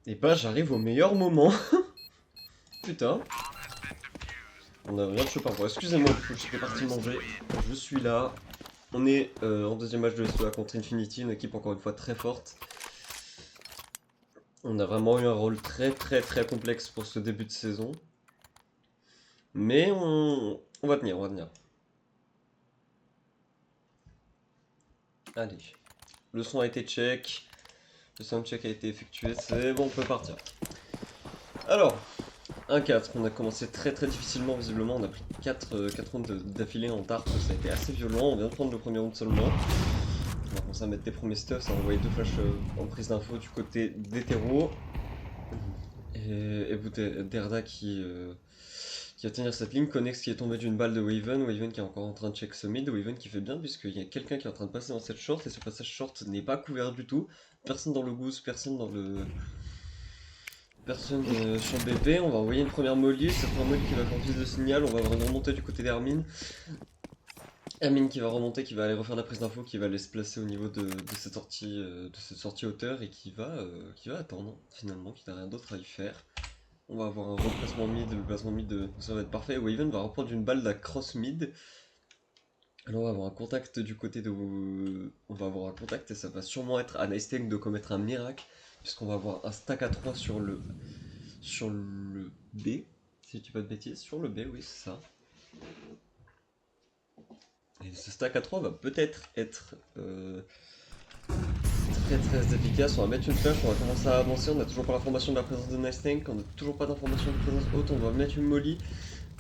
Et bah j'arrive au meilleur moment. Putain. On a rien de chopin. Bon, excusez-moi, j'étais parti manger. Je suis là. On est en deuxième match de SEA contre Infinity, une équipe encore une fois très forte. On a vraiment eu un rôle très complexe pour ce début de saison. Mais on va tenir, on va tenir. Allez. Le son a été check. Le soundcheck a été effectué. C'est bon, on peut partir. Alors, 1-4, on a commencé très difficilement visiblement, on a pris 4 rounds d'affilée en tarte, ça a été assez violent, on vient de prendre le premier round seulement. On va commencer à mettre des premiers stuffs, ça a envoyé 2 flashs en prise d'info du côté d'Hetero. Et Derda qui va tenir cette ligne, Connex qui est tombé d'une balle de Waven, Waven qui est encore en train de check ce mid, Waven qui fait bien puisqu'il y a quelqu'un qui est en train de passer dans cette short et ce passage short n'est pas couvert du tout. Personne dans le goose, personne dans le... Personne sur BP, on va envoyer une première molly, cette première molly qui va faire office de signal, on va remonter du côté d'Hermine. Hermine qui va remonter, qui va aller refaire la prise d'info, qui va aller se placer au niveau de cette sortie hauteur et qui va attendre finalement, qui n'a rien d'autre à y faire. On va avoir un replacement mid, le placement mid ça va être parfait. Waven va reprendre une balle de la cross mid. Alors on va avoir un contact du côté de... On va avoir un contact et ça va sûrement être à Nice de commettre un miracle. Puisqu'on va avoir un stack à 3 sur le B, si je dis pas de bêtises, sur le B, oui c'est ça. Et ce stack à 3 va peut-être être très efficace. On va mettre une flash, on va commencer à avancer, on n'a toujours pas l'information de la présence de Nice Tank, on n'a toujours pas d'information de présence haute, on va mettre une molly.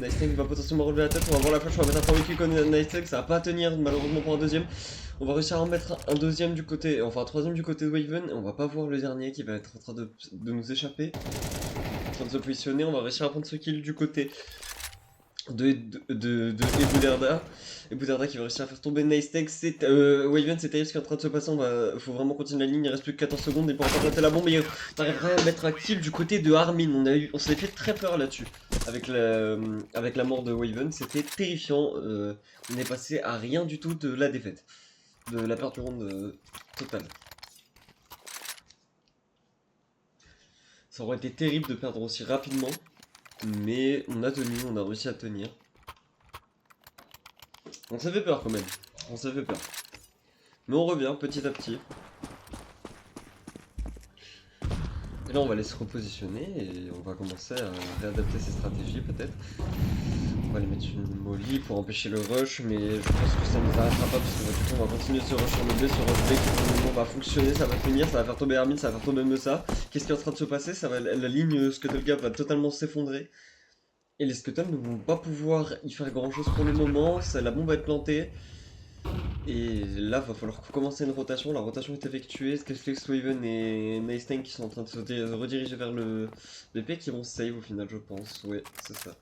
Nice Tank va potentiellement relever la tête, on va voir la flash, on va mettre un premier kick on Nice Tank, ça va pas tenir malheureusement pour un deuxième. On va réussir à en mettre un deuxième du côté, enfin un troisième du côté de Waven, et on va pas voir le dernier qui va être en train de nous échapper. En train de se positionner, on va réussir à prendre ce kill du côté de Ebouderda. Ebouderda qui va réussir à faire tomber Nice Tank. Waven, c'est terrible ce qui est en train de se passer. Faut vraiment continuer la ligne. Il reste plus que 14 secondes. Et pour encore planter la bombe, et on arriverait à mettre un kill du côté de Armin. On s'est fait très peur là-dessus. Avec la mort de Waven, c'était terrifiant. On est passé à rien du tout de la défaite. De la perte du round totale. Ça aurait été terrible de perdre aussi rapidement. Mais on a tenu, on a réussi à tenir. On s'est fait peur quand même. On s'est fait peur. Mais on revient petit à petit. Et là on va aller se repositionner et on va commencer à réadapter ses stratégies peut-être. On va aller mettre une molly pour empêcher le rush, mais je pense que ça ne nous arrêtera pas parce que du coup on va continuer ce rush sur le B, ce rush B qui pour le moment va fonctionner, ça va tenir, ça va faire tomber Hermine, ça va faire tomber Meusa. Qu'est-ce qui est en train de se passer? La ligne Scuttle Gap va totalement s'effondrer. Et les Scuttles ne vont pas pouvoir y faire grand chose pour le moment, la bombe va être plantée. Et là, va falloir commencer une rotation. La rotation est effectuée. Skillflex, Waven et Nice Tank qui sont en train de se rediriger vers le BP qui vont save au final, je pense. Ouais, c'est ça.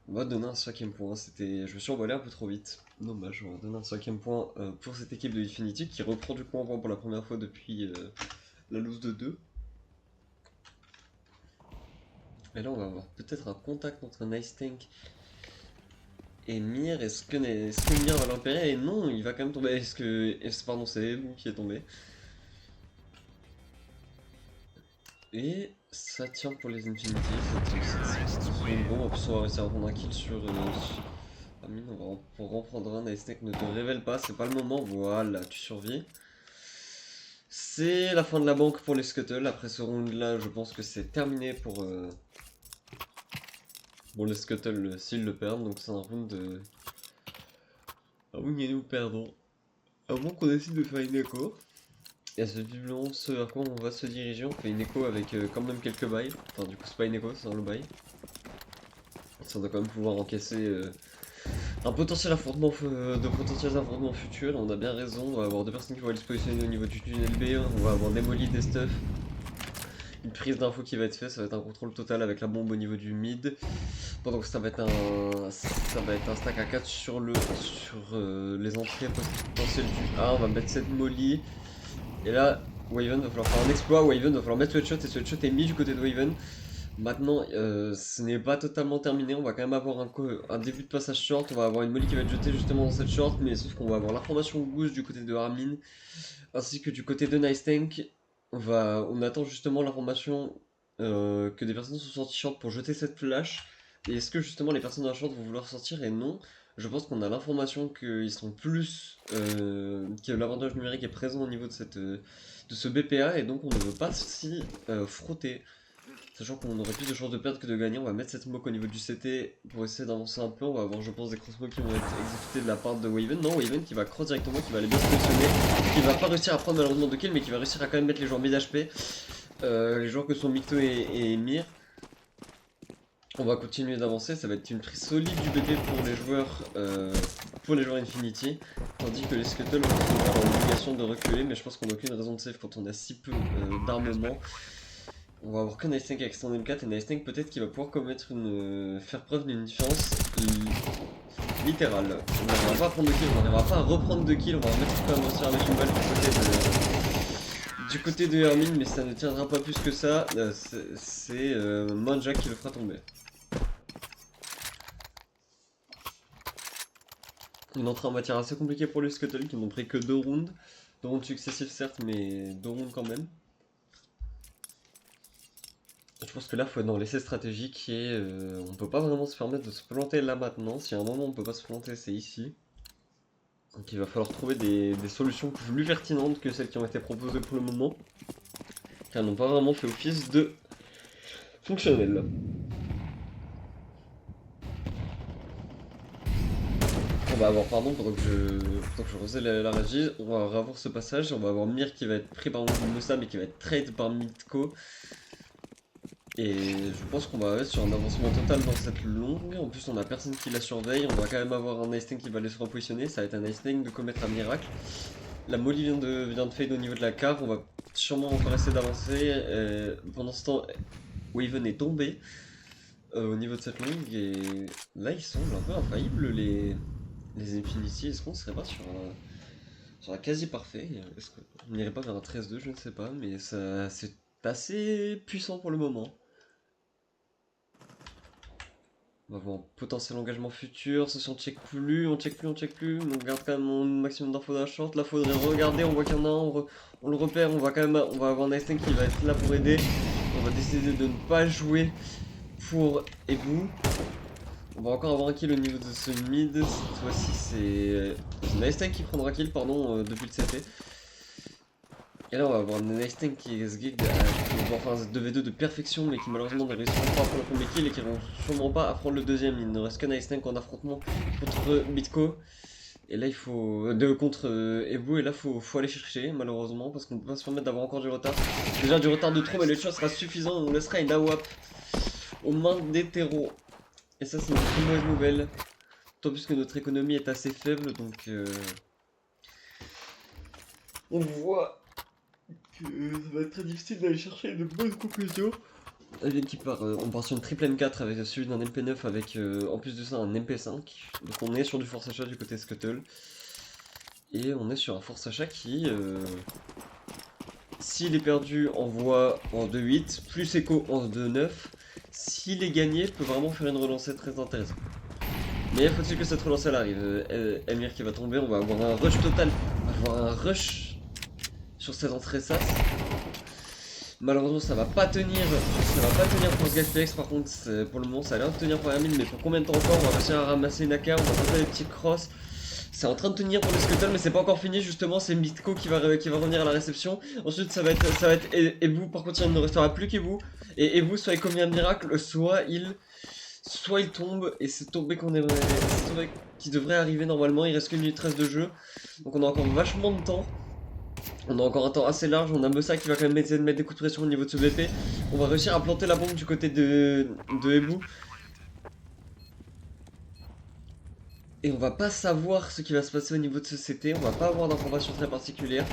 On va donner un 5ème point. Je me suis envolé un peu trop vite. Dommage, on va donner un 5ème point pour cette équipe de Infinity qui reprend du coup en point pour la première fois depuis la lose de 2. Et là, on va avoir peut-être un contact entre Nice Tank et Mir. Est-ce que Mir va l'impérer? Et non, il va quand même tomber. Pardon, c'est Ebu qui est tombé. Et ça tient pour les Infinity, bon, en plus on va réussir à prendre un kill sur Amine, on va en prendre un, Nice Tank ne te révèle pas, c'est pas le moment, voilà, tu survis. C'est la fin de la banque pour les Scuttles, après ce round là je pense que c'est terminé pour les Scuttles s'ils le perdent, donc c'est un round de... Ah oui, nous perdons. Avant qu'on décide de faire une écho. Et c'est visiblement ce vers quoi on va se diriger, on fait une écho avec quand même quelques bails. Enfin du coup c'est pas une écho, c'est un low buy. Ça doit quand même pouvoir encaisser un potentiels affrontements futurs, on a bien raison, on va avoir deux personnes qui vont aller se positionner au niveau du tunnel B, on va avoir des molly, des stuff, une prise d'info qui va être faite, ça va être un contrôle total avec la bombe au niveau du mid, pendant que ça va être un stack à 4 sur les entrées potentielles du A, on va mettre cette molly, et là Waven va falloir faire un exploit, Waven va falloir mettre ce headshot, et ce headshot est mis du côté de Waven. Maintenant, ce n'est pas totalement terminé, on va quand même avoir un début de passage short, on va avoir une molly qui va être jetée justement dans cette short, mais sauf qu'on va avoir l'information goose du côté de Armin, ainsi que du côté de Nice Tank. On attend justement l'information que des personnes sont sorties short pour jeter cette flash. Et est-ce que justement les personnes dans la short vont vouloir sortir? Et non, je pense qu'on a l'information qu'ils sont plus, que l'avantage numérique est présent au niveau de de ce BPA, et donc on ne veut pas s'y frotter. Sachant qu'on aurait plus de chances de perdre que de gagner, on va mettre cette smoke au niveau du CT pour essayer d'avancer un peu. On va avoir, je pense, des cross-smokes qui vont être exécutés de la part de Waven. Non, Waven qui va cross directement, qui va aller bien se positionner, qui va pas réussir à prendre malheureusement de kills, mais qui va réussir à quand même mettre les joueurs mid HP, les joueurs que sont Mikto et Mir. On va continuer d'avancer, ça va être une prise solide du BP pour les joueurs Infinity, tandis que les Scuttles vont se trouver dans l'obligation de reculer, mais je pense qu'on n'a aucune raison de save quand on a si peu d'armement. On va avoir que Nice Tank avec son M4, et Nice Tank peut-être qu'il va pouvoir faire preuve d'une différence littérale. On n'arrivera pas à prendre de kills, on n'arrivera pas à reprendre de kills, on va remettre quand même aussi avec une balle du côté de Hermine, mais ça ne tiendra pas plus que ça. C'est Monjack qui le fera tomber. Une entrée en matière assez compliquée pour les Scuttle qui n'ont pris que 2 rounds. 2 rounds successifs certes, mais 2 rounds quand même. Je pense que là, il faut être dans l'essai stratégique et on peut pas vraiment se permettre de se planter là maintenant. S'il y a un moment où on peut pas se planter, c'est ici. Donc il va falloir trouver des solutions plus pertinentes que celles qui ont été proposées pour le moment. Car elles n'ont pas vraiment fait office de fonctionnel. On va avoir, pardon, pendant que je faisais la régie, on va avoir ce passage, on va avoir Mir qui va être pris par Musa mais qui va être trade par Mitko. Et je pense qu'on va être sur un avancement total dans cette longue. En plus, on a personne qui la surveille. On va quand même avoir un Ice Tank qui va aller se repositionner. Ça va être un Ice Tank de commettre un miracle. La molly vient de fade au niveau de la carte. On va sûrement encore essayer d'avancer. Pendant ce temps, Waven est tombé au niveau de cette longue. Et là, ils semblent un peu infaillibles, les Infinity. Est-ce qu'on serait pas sur un quasi parfait? Est-ce qu'on n'irait pas vers un 13-2? Je ne sais pas. Mais ça, c'est assez puissant pour le moment. On va voir un potentiel engagement futur, ça si on check plus, on check plus, mais on garde quand même un maximum d'infos dans la short. Là faudrait regarder, on voit qu'il y en a un, on le repère, on va avoir Nice Tank qui va être là pour aider. On va décider de ne pas jouer pour Ebu. On va encore avoir un kill au niveau de ce mid, cette fois-ci c'est Nice Tank qui prendra kill, pardon, depuis le CT. Et là on va avoir un Nice Tank qui est gig enfin 2v2 de perfection mais qui malheureusement ne réussiront pas à prendre le premier kill et qui n'iront sûrement pas à prendre le deuxième. Il ne reste qu'un Nice Tank en affrontement contre Bitco. Et là il faut... contre Ebu, et là faut aller chercher malheureusement parce qu'on ne peut pas se permettre d'avoir encore du retard. Déjà du retard de trop, mais le shot sera suffisant, on laissera une AWAP aux mains des terreaux. Et ça c'est une très mauvaise nouvelle. Tant plus que notre économie est assez faible, donc on voit que ça va être très difficile d'aller chercher de bonnes conclusions. On part sur une triple M4 avec celui d'un MP9 avec en plus de ça un MP5. Donc on est sur du force achat du côté Scuttle. Et on est sur un force achat qui, s'il est perdu, envoie en 2-8, plus écho en 2-9. S'il est gagné, peut vraiment faire une relancée très intéressante. Mais faut-il que cette relancée elle arrive? Emir qui va tomber, on va avoir un rush total. On va avoir un rush sur cette entrée SAS. Malheureusement ça va pas tenir pour ce Gasplex. Par contre pour le moment ça a l'air de tenir pour Hermine, mais pour combien de temps encore? On va réussir à ramasser Naka, on va passer les petits crosses. C'est en train de tenir pour le Scuttle, mais c'est pas encore fini justement, c'est Mitko qui va revenir à la réception. Ensuite ça va être Ebu, par contre il ne restera plus qu'Ebu. Et Ebu soit il commet un miracle, soit il tombe, et c'est tombé qui devrait arriver normalement. Il reste qu'une minute 13 de jeu, donc on a encore vachement de temps. On a encore un temps assez large, on a Musa qui va quand même essayer de mettre des coups de pression au niveau de ce BP. On va réussir à planter la bombe du côté de Ebu. Et on va pas savoir ce qui va se passer au niveau de ce CT, on va pas avoir d'informations très particulières.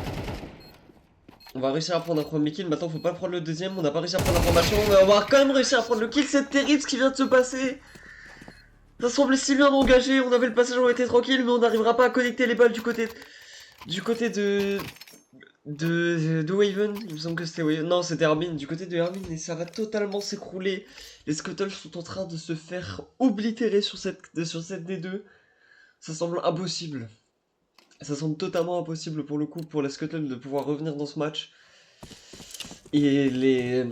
On va réussir à prendre un premier kill, maintenant faut pas prendre le deuxième, on n'a pas réussi à prendre l'information, mais on va quand même réussir à prendre le kill, c'est terrible ce qui vient de se passer. Ça semblait si bien engagé, on avait le passage, on était tranquille, mais on n'arrivera pas à connecter les balles du côté de Waven. Il me semble que c'était Waven, non c'était Hermine, du côté de Hermine, et ça va totalement s'écrouler. Les Scuttles sont en train de se faire oblitérer sur cette D2. Ça semble impossible. Ça semble totalement impossible pour le coup pour les Scuttle de pouvoir revenir dans ce match. Et les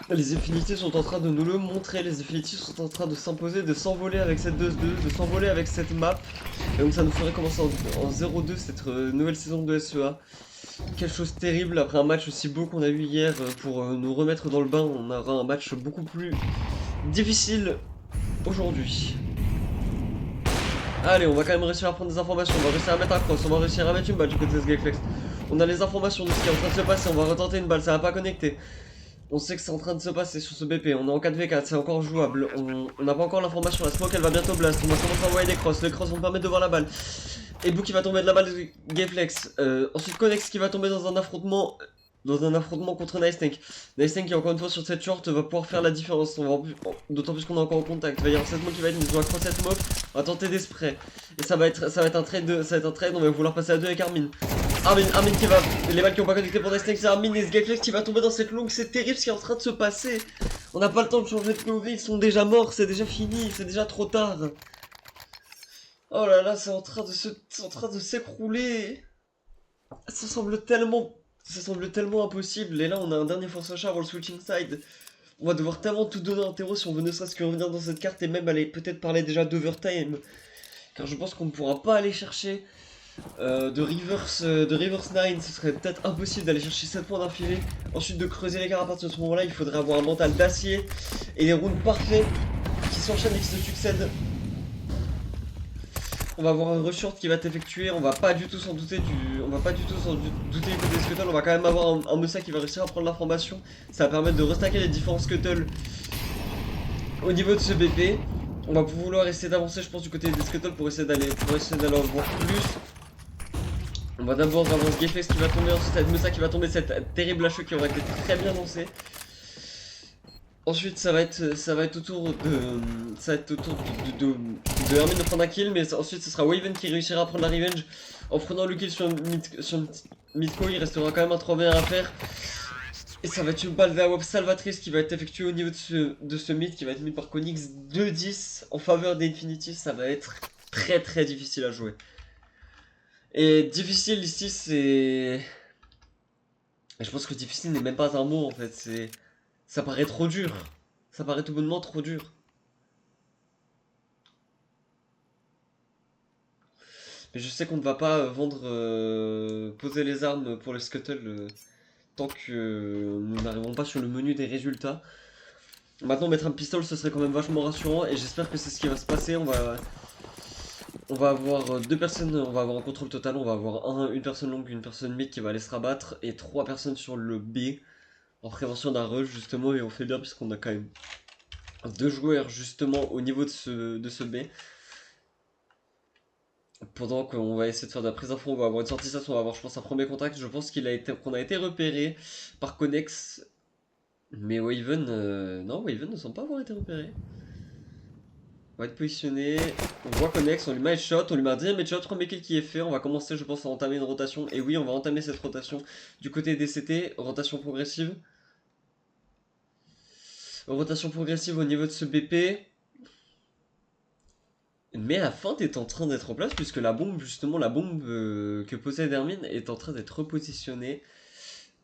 Infinities sont en train de nous le montrer, les Infinities sont en train de s'imposer, de s'envoler avec cette 2-2, de s'envoler avec cette map. Et donc ça nous ferait commencer en 0-2 cette nouvelle saison de SEA. Quelle chose terrible après un match aussi beau qu'on a eu hier pour nous remettre dans le bain. On aura un match beaucoup plus difficile aujourd'hui. Allez, on va quand même réussir à prendre des informations, on va réussir à mettre un cross, on va réussir à mettre une balle du côté de Skyflex. On a les informations de ce qui est en train de se passer, on va retenter une balle, ça va pas connecter. On sait que c'est en train de se passer sur ce BP, on est en 4v4, c'est encore jouable, on n'a pas encore l'information, la smoke elle va bientôt blast, on va commencer à envoyer des crosses, les crosses vont permettre de voir la balle. Et Boo qui va tomber de la balle de Gayflex, ensuite Connex qui va tomber dans un affrontement contre Nice Tank. Nice Tank qui encore une fois sur cette short va pouvoir faire la différence, d'autant plus qu'on est encore en contact, il va y avoir cette smoke qui va être mise, on va cross cette smoke, on va tenter des sprays. Et ça va être un trade, on va vouloir passer à 2 avec Armin. Armin qui va, les balles qui ont pas connecté pour Nice Tank, c'est Armin et Skyflex qui va tomber dans cette longue, c'est terrible ce qui est en train de se passer. On n'a pas le temps de changer de POV, ils sont déjà morts, c'est déjà fini, c'est déjà trop tard. Oh là là, c'est en train de s'écrouler. Ça semble tellement impossible. Et là, on a un dernier force achat avant le switching side. On va devoir tellement tout donner en terreau si on veut ne serait-ce que revenir dans cette carte et même aller peut-être parler déjà d'overtime. Car je pense qu'on ne pourra pas aller chercher de reverse 9. Ce serait peut-être impossible d'aller chercher 7 points d'affilée. Ensuite de creuser l'écart à partir de ce moment-là, il faudrait avoir un mental d'acier et des rounds parfaits qui s'enchaînent et qui se succèdent. On va avoir un rush short qui va être effectué, on va pas du tout s'en douter du côté des scuttles, on va quand même avoir un Meusa qui va réussir à prendre l'information. Ça va permettre de restacker les différents scuttles au niveau de ce BP. On va vouloir essayer d'avancer je pense du côté des scuttles pour essayer d'aller en voir plus. On va d'abord avoir Gayflex qui va tomber, ensuite cette Meusa qui va tomber, cette terrible HE qui aurait été très bien lancée. Ensuite ça va être au tour de Hermine de prendre un kill, mais ensuite ce sera Waven qui réussira à prendre la revenge en prenant le kill sur Midco. Il restera quand même un 3v1 à faire. Et ça va être une balle VAWAP salvatrice qui va être effectuée au niveau de ce mid qui va être mis par Konix 2-10 en faveur des Infinities. Ça va être très très difficile à jouer. Et difficile ici c'est... Je pense que difficile n'est même pas un mot en fait, ça paraît trop dur. Ça paraît tout bonnement trop dur. Mais je sais qu'on ne va pas poser les armes pour les scuttle tant que nous n'arrivons pas sur le menu des résultats. Maintenant mettre un pistolet ce serait quand même vachement rassurant et j'espère que c'est ce qui va se passer. On va avoir 2 personnes, on va avoir un contrôle total, on va avoir une personne longue, une personne mid qui va aller se rabattre et 3 personnes sur le B en prévention d'un rush justement, et on fait bien puisqu'on a quand même 2 joueurs justement au niveau de ce B. Pendant qu'on va essayer de faire de la prise d'info, on va avoir une sortie ça, on va avoir je pense un premier contact, je pense qu'on a été repéré par Connex. Mais Waven, non Waven ne semble pas avoir été repéré. On va être positionné, on voit Connex, on lui met un headshot, on lui met un deuxième headshot, premier kill qui est fait, on va commencer je pense à entamer une rotation. Et oui, on va entamer cette rotation du côté des CT, rotation progressive. Rotation progressive au niveau de ce BP. Mais la feinte est en train d'être en place puisque la bombe, justement, que possède Hermine est en train d'être repositionnée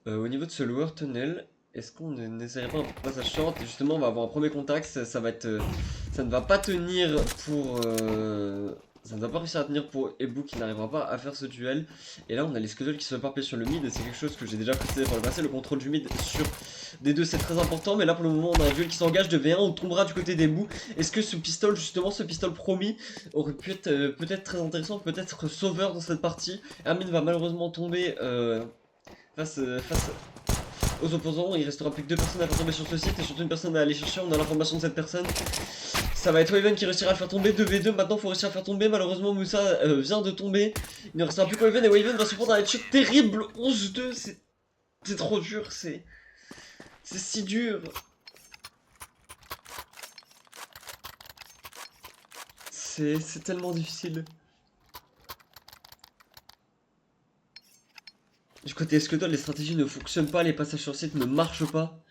au niveau de ce lower tunnel. Est-ce qu'on n'essaierait pas un passage short? Justement, on va avoir un premier contact, ça ne va pas tenir pour... ça ne va pas réussir à tenir pour Ebu qui n'arrivera pas à faire ce duel. Et là, on a les scuttles qui se parpillent sur le mid et c'est quelque chose que j'ai déjà précisé par le passé. Le contrôle du mid sur des deux, c'est très important. Mais là, pour le moment, on a un duel qui s'engage de V1. On tombera du côté d'Ebu. Est-ce que ce pistolet, justement, ce pistolet promis, aurait pu être peut-être très intéressant, peut-être sauveur dans cette partie? Hermine va malheureusement tomber face aux opposants. Il restera plus que 2 personnes à faire tomber sur ce site et surtout une personne à aller chercher. On a l'information de cette personne. Ça va être Waven qui réussira à le faire tomber. 2v2 maintenant, faut réussir à faire tomber. Malheureusement Meusa vient de tomber. Il ne restera plus que Waven et Waven va se prendre un headshot terrible. 11-2, c'est trop dur, c'est si dur. C'est tellement difficile. Du côté Scuttle, les stratégies ne fonctionnent pas, les passages sur site ne marchent pas.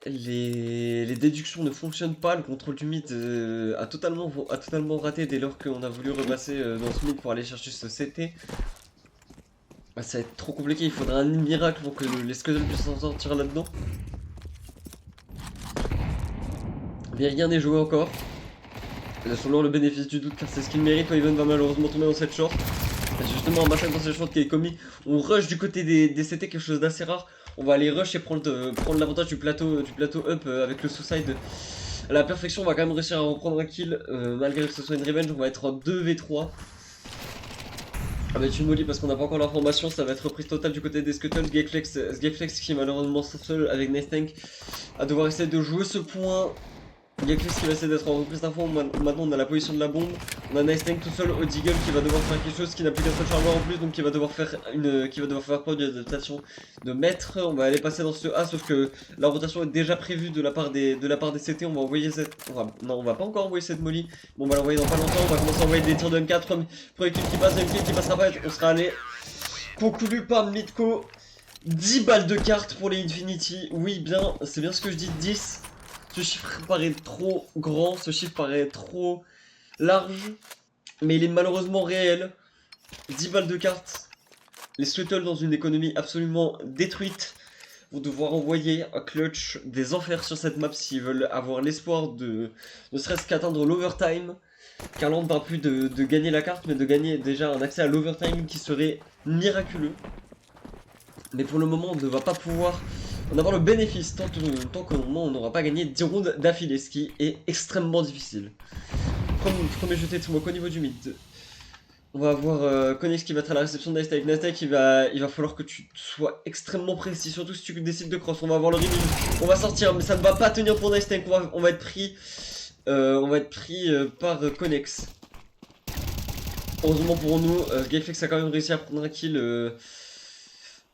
Les déductions ne fonctionnent pas, le contrôle du mid a totalement raté dès lors qu'on a voulu repasser dans ce mid pour aller chercher ce CT. Ah, ça va être trop compliqué, il faudra un miracle pour que les Scuttles puissent s'en sortir là-dedans. Mais rien n'est joué encore. Laissons-leur le bénéfice du doute car c'est ce qu'il mérite. Wyvern va malheureusement tomber dans cette short. C'est justement un massacre dans cette short qui est commis. On rush du côté des CT, quelque chose d'assez rare. On va aller rush et prendre l'avantage du plateau up avec le suicide à la perfection. On va quand même réussir à reprendre un kill malgré que ce soit une revenge. On va être en 2v3 avec une molly parce qu'on n'a pas encore l'information. Ça va être reprise totale du côté des Scuttles. Sgeflex qui est malheureusement seul avec Nice Tank à devoir essayer de jouer ce point. Gaklex qui va essayer d'être en reprise d'infos. Maintenant on a la position de la bombe. On a Nice Tank tout seul au Deagle qui va devoir faire quelque chose qui n'a plus qu'un seul chargeur en plus, donc qui va devoir faire preuve d'adaptation de maître. On va aller passer dans ce A, sauf que la rotation est déjà prévue de la part des CT. On va envoyer cette. Non, on va pas encore envoyer cette molly. Bon, on va l'envoyer dans pas longtemps. On va commencer à envoyer des tirs de M4. Premier kill qui passe, deuxième kill qui passera pas. On sera allé conclu par Mitko. 10 balles de carte pour les Infinity. Oui, bien, c'est bien ce que je dis, 10. Ce chiffre paraît trop grand, ce chiffre paraît trop large, mais il est malheureusement réel. 10 balles de cartes. Les Scuttles, dans une économie absolument détruite, vont devoir envoyer un clutch des enfers sur cette map s'ils veulent avoir l'espoir de ne serait-ce qu'atteindre l'overtime. Car là on ne parle plus de gagner la carte, mais de gagner déjà un accès à l'overtime qui serait miraculeux. Mais pour le moment, on ne va pas pouvoir en avoir le bénéfice tant qu'au moment on n'aura pas gagné 10 rounds d'affilée, ce qui est extrêmement difficile. Premier jeté de smoke au niveau du mid. On va avoir Konix qui va être à la réception de Nastek. Nastek, il va falloir que tu sois extrêmement précis, surtout si tu décides de cross. On va avoir le reveal. On va sortir, mais ça ne va pas tenir pour Nastek. On va être pris, par Konix. Heureusement pour nous, Gayflex a quand même réussi à prendre un kill.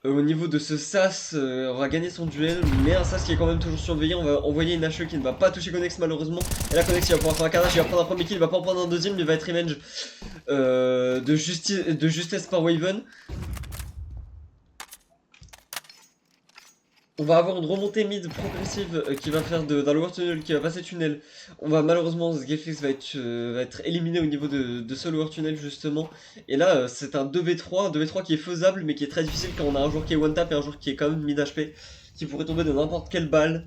Au niveau de ce Sas, on va gagner son duel, mais un Sas qui est quand même toujours surveillé. On va envoyer une HE qui ne va pas toucher Konix malheureusement. Et là, Konix il va pouvoir faire un carnage, il va prendre un premier kill, il va pas en prendre un deuxième, mais il va être revenge de justesse par Wyvern. On va avoir une remontée mid progressive qui va faire dans le World Tunnel, qui va passer tunnel. On va malheureusement, Sgeflix va être éliminé au niveau de ce Lower Tunnel justement. Et là, c'est un 2v3, qui est faisable, mais qui est très difficile quand on a un joueur qui est one tap et un joueur qui est quand même mid HP, qui pourrait tomber de n'importe quelle balle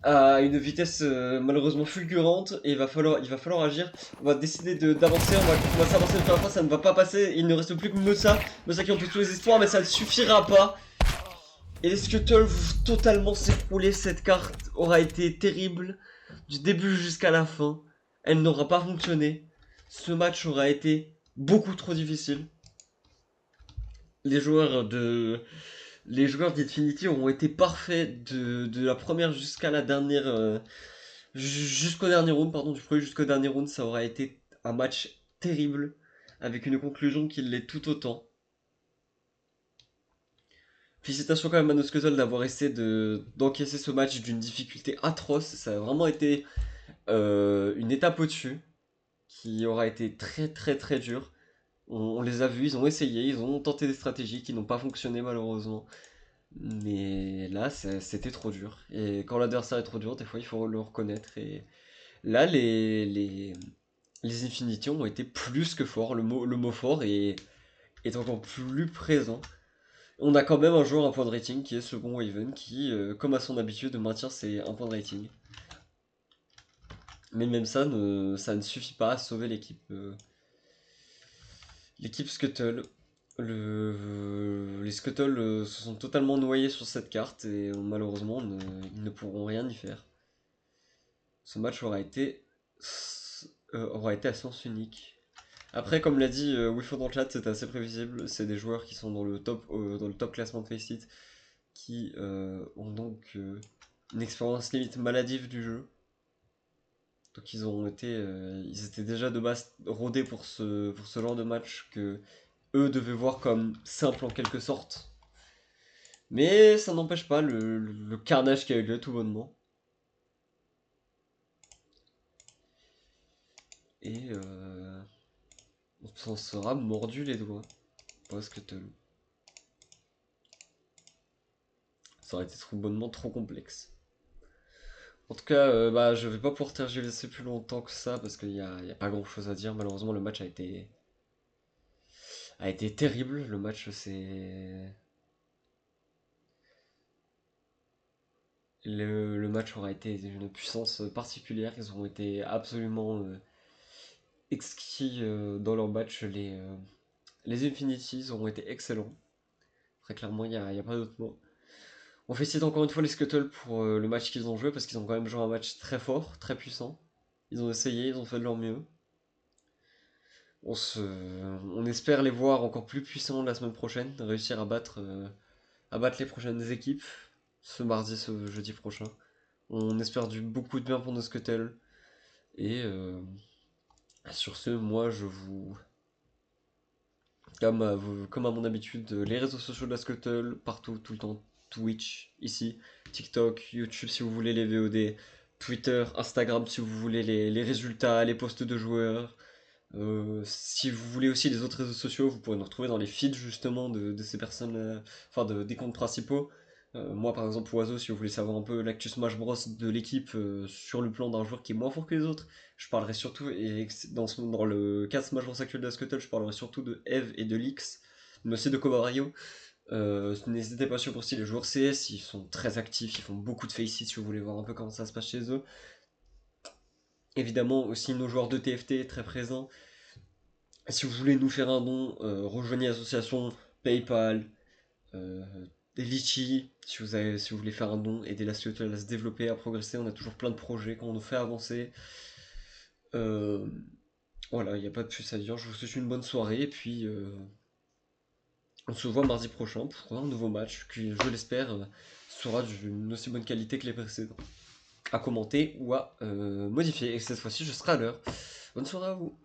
à une vitesse malheureusement fulgurante. Et il va falloir agir. On va décider d'avancer, on va s'avancer de première fois, ça ne va pas passer. Il ne reste plus que Meusa qui ont tous les espoirs, mais ça ne suffira pas. Et les Scuttles vont totalement s'écrouler. Cette carte aura été terrible du début jusqu'à la fin. Elle n'aura pas fonctionné. Ce match aura été beaucoup trop difficile. Les joueurs d'Infinity auront été parfaits de la première jusqu'à la dernière. Jusqu'au dernier round, pardon, du premier jusqu'au dernier round. Ça aura été un match terrible. Avec une conclusion qui l'est tout autant. Félicitations quand même à nos Scuttles d'avoir essayé d'encaisser ce match d'une difficulté atroce. Ça a vraiment été une étape au-dessus qui aura été très très très dure. On les a vus, ils ont essayé, ils ont tenté des stratégies qui n'ont pas fonctionné malheureusement. Mais là, c'était trop dur. Et quand l'adversaire est trop dur, des fois il faut le reconnaître. Et là, les Infinity ont été plus que forts. Le mot fort est encore plus présent. On a quand même un joueur, un point de rating, qui est second Waven, qui, comme à son habitude, maintient ses 1 point de rating. Mais même ça ne suffit pas à sauver l'équipe. L'équipe Scuttle. Les Scuttle se sont totalement noyés sur cette carte et malheureusement ils ne pourront rien y faire. Ce match aura été à sens unique. Après, comme l'a dit Wifo dans le chat, c'est assez prévisible. C'est des joueurs qui sont dans le top classement de Faceit qui ont donc une expérience limite maladive du jeu. Donc ils étaient déjà de base rodés pour ce genre de match que eux devaient voir comme simple en quelque sorte. Mais ça n'empêche pas le carnage qui a eu lieu tout bonnement. Et on s'en sera mordu les doigts. Parce que ça aurait été trop bonnement trop complexe. En tout cas, je vais pas pouvoir tergiverser plus longtemps que ça parce qu'il y a pas grand chose à dire. Malheureusement, le match a été terrible. Le match, c'est... Le match aura été d'une puissance particulière. Ils ont été absolument exquis dans leur match. Les Infinities ont été excellents. Très clairement, y a pas d'autre mot. On félicite encore une fois les Scuttles pour le match qu'ils ont joué parce qu'ils ont quand même joué un match très fort, très puissant. Ils ont essayé, ils ont fait de leur mieux. On espère les voir encore plus puissants la semaine prochaine, réussir à battre les prochaines équipes ce mardi, ce jeudi prochain. On espère beaucoup de bien pour nos Scuttles. Et sur ce, moi je vous. Comme à mon habitude, les réseaux sociaux de la Scuttle, partout, tout le temps, Twitch, ici, TikTok, YouTube si vous voulez les VOD, Twitter, Instagram si vous voulez les résultats, les posts de joueurs. Si vous voulez aussi les autres réseaux sociaux, vous pourrez nous retrouver dans les feeds justement de ces personnes, enfin des comptes principaux. Moi par exemple Oiseau, si vous voulez savoir un peu l'actu Smash Bros de l'équipe sur le plan d'un joueur qui est moins fort que les autres, je parlerai surtout, et dans le cas Smash Bros actuel de la Scuttle, je parlerai surtout de Eve et de Lix, mais aussi de Kobario. N'hésitez pas sur aussi les joueurs CS, ils sont très actifs, ils font beaucoup de faces si vous voulez voir un peu comment ça se passe chez eux. Évidemment aussi nos joueurs de TFT très présents. Si vous voulez nous faire un don, rejoignez l'association PayPal, euh, Litchi, si vous voulez faire un don, aider la Scuttle à se développer, à progresser. On a toujours plein de projets qu'on nous fait avancer. Euh, voilà, il n'y a pas de plus à dire. Je vous souhaite une bonne soirée et puis on se voit mardi prochain pour un nouveau match qui, je l'espère, sera d'une aussi bonne qualité que les précédents. À commenter ou à modifier. Et cette fois-ci, je serai à l'heure. Bonne soirée à vous.